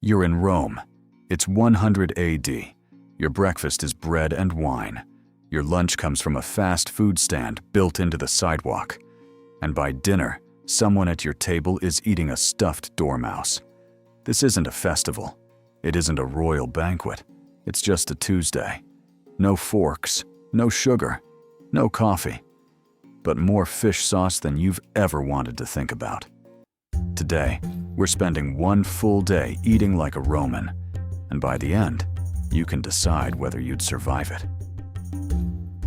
You're in Rome. It's 100 AD. Your breakfast is bread and wine. Your lunch comes from a fast food stand built into the sidewalk. And by dinner, someone at your table is eating a stuffed dormouse. This isn't a festival. It isn't a royal banquet. It's just a Tuesday. No forks, no sugar, no coffee, but more fish sauce than you've ever wanted to think about. Today, we're spending one full day eating like a Roman, and by the end, you can decide whether you'd survive it.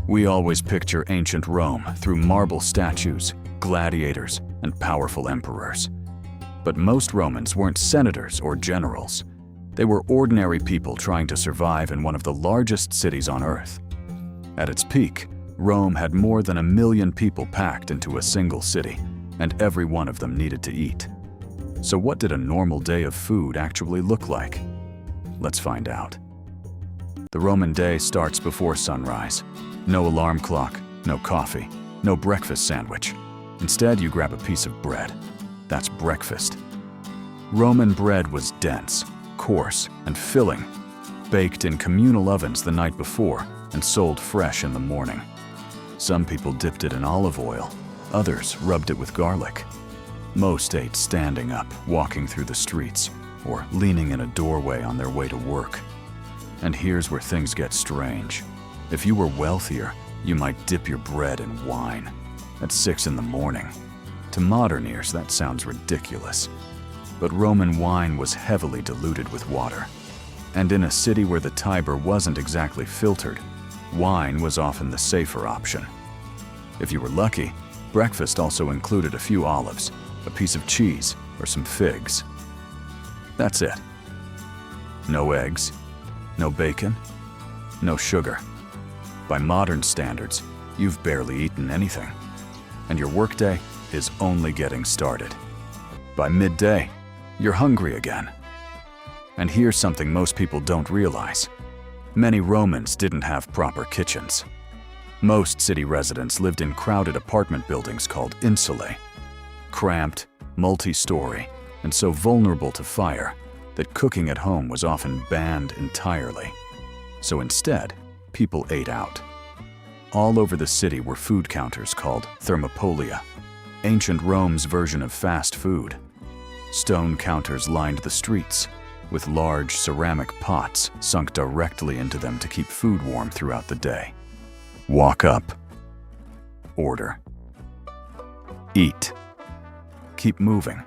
We always picture ancient Rome through marble statues, gladiators, and powerful emperors. But most Romans weren't senators or generals. They were ordinary people trying to survive in one of the largest cities on Earth. At its peak, Rome had more than 1 million people packed into a single city, and every one of them needed to eat. So what did a normal day of food actually look like? Let's find out. The Roman day starts before sunrise. No alarm clock, no coffee, no breakfast sandwich. Instead, you grab a piece of bread. That's breakfast. Roman bread was dense, coarse, and filling, baked in communal ovens the night before and sold fresh in the morning. Some people dipped it in olive oil, others rubbed it with garlic. Most ate standing up, walking through the streets, or leaning in a doorway on their way to work. And here's where things get strange. If you were wealthier, you might dip your bread in wine at 6 in the morning. To modern ears, that sounds ridiculous. But Roman wine was heavily diluted with water. And in a city where the Tiber wasn't exactly filtered, wine was often the safer option. If you were lucky, breakfast also included a few olives, a piece of cheese, or some figs. That's it. No eggs, no bacon, no sugar. By modern standards, you've barely eaten anything, and your workday is only getting started. By midday, you're hungry again. And here's something most people don't realize. Many Romans didn't have proper kitchens. Most city residents lived in crowded apartment buildings called insulae, cramped, multi-story, and so vulnerable to fire that cooking at home was often banned entirely. So instead, people ate out. All over the city were food counters called Thermopolia, ancient Rome's version of fast food. Stone counters lined the streets, with large ceramic pots sunk directly into them to keep food warm throughout the day. Walk up. Order. Eat. Keep moving.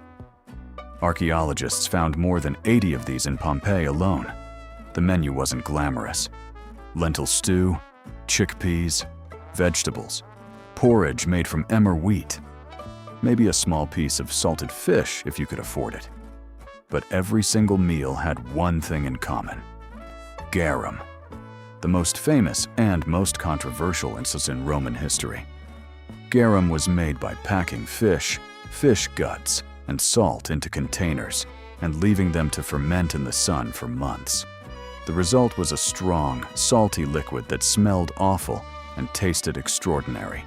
Archaeologists found more than 80 of these in Pompeii alone. The menu wasn't glamorous. Lentil stew, chickpeas, vegetables, porridge made from emmer wheat, maybe a small piece of salted fish if you could afford it. But every single meal had one thing in common: garum, the most famous and most controversial instance in Roman history. Garum was made by packing fish guts, and salt into containers and leaving them to ferment in the sun for months. The result was a strong, salty liquid that smelled awful and tasted extraordinary.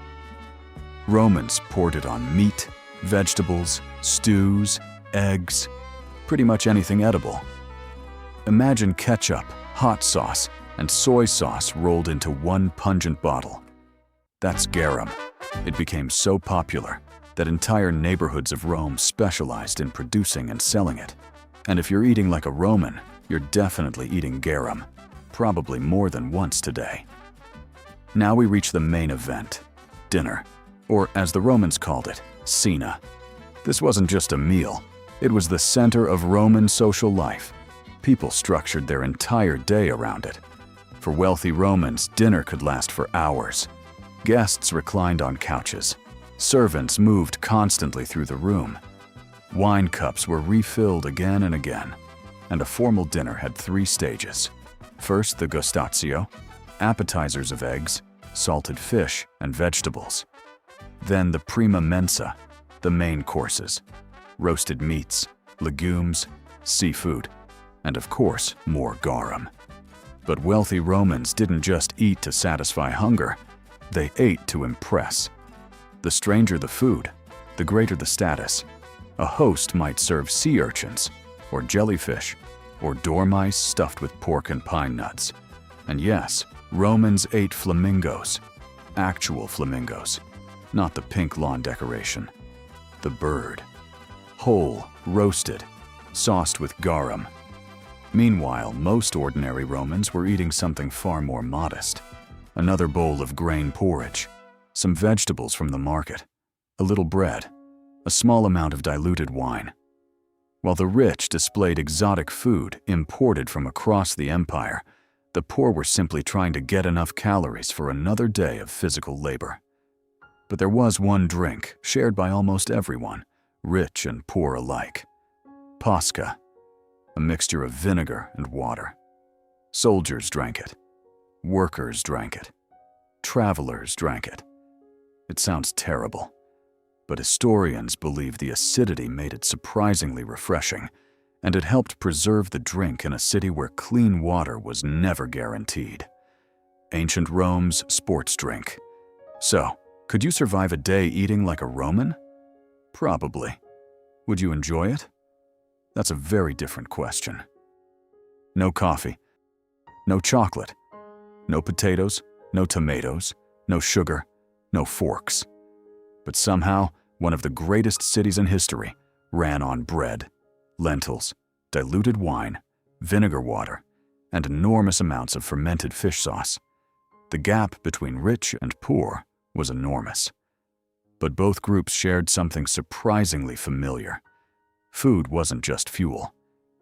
Romans poured it on meat, vegetables, stews, eggs, pretty much anything edible. Imagine ketchup, hot sauce, and soy sauce rolled into one pungent bottle. That's garum. It became so popular that entire neighborhoods of Rome specialized in producing and selling it. And if you're eating like a Roman, you're definitely eating garum, probably more than once today. Now we reach the main event, dinner, or as the Romans called it, Cena. This wasn't just a meal, it was the center of Roman social life. People structured their entire day around it. For wealthy Romans, dinner could last for hours. Guests reclined on couches. Servants moved constantly through the room. Wine cups were refilled again and again, and a formal dinner had 3 stages. First, the gustatio, appetizers of eggs, salted fish, and vegetables. Then the prima mensa, the main courses, roasted meats, legumes, seafood, and of course, more garum. But wealthy Romans didn't just eat to satisfy hunger, they ate to impress. The stranger the food, the greater the status. A host might serve sea urchins, or jellyfish, or dormice stuffed with pork and pine nuts. And yes, Romans ate flamingos. Actual flamingos, not the pink lawn decoration. The bird. Whole, roasted, sauced with garum. Meanwhile, most ordinary Romans were eating something far more modest. Another bowl of grain porridge, some vegetables from the market, a little bread, a small amount of diluted wine. While the rich displayed exotic food imported from across the empire, the poor were simply trying to get enough calories for another day of physical labor. But there was one drink shared by almost everyone, rich and poor alike. Posca, a mixture of vinegar and water. Soldiers drank it. Workers drank it. Travelers drank it. It sounds terrible, but historians believe the acidity made it surprisingly refreshing, and it helped preserve the drink in a city where clean water was never guaranteed. Ancient Rome's sports drink. So, could you survive a day eating like a Roman? Probably. Would you enjoy it? That's a very different question. No coffee. No chocolate. No potatoes. No tomatoes. No sugar. No forks. But somehow, one of the greatest cities in history ran on bread, lentils, diluted wine, vinegar water, and enormous amounts of fermented fish sauce. The gap between rich and poor was enormous. But both groups shared something surprisingly familiar. Food wasn't just fuel.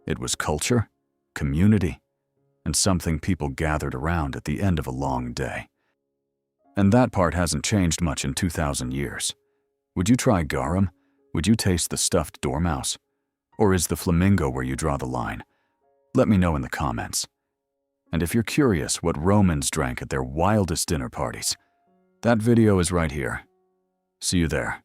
It was culture, community, and something people gathered around at the end of a long day. And that part hasn't changed much in 2,000 years. Would you try garum? Would you taste the stuffed dormouse? Or is the flamingo where you draw the line? Let me know in the comments. And if you're curious what Romans drank at their wildest dinner parties, that video is right here. See you there.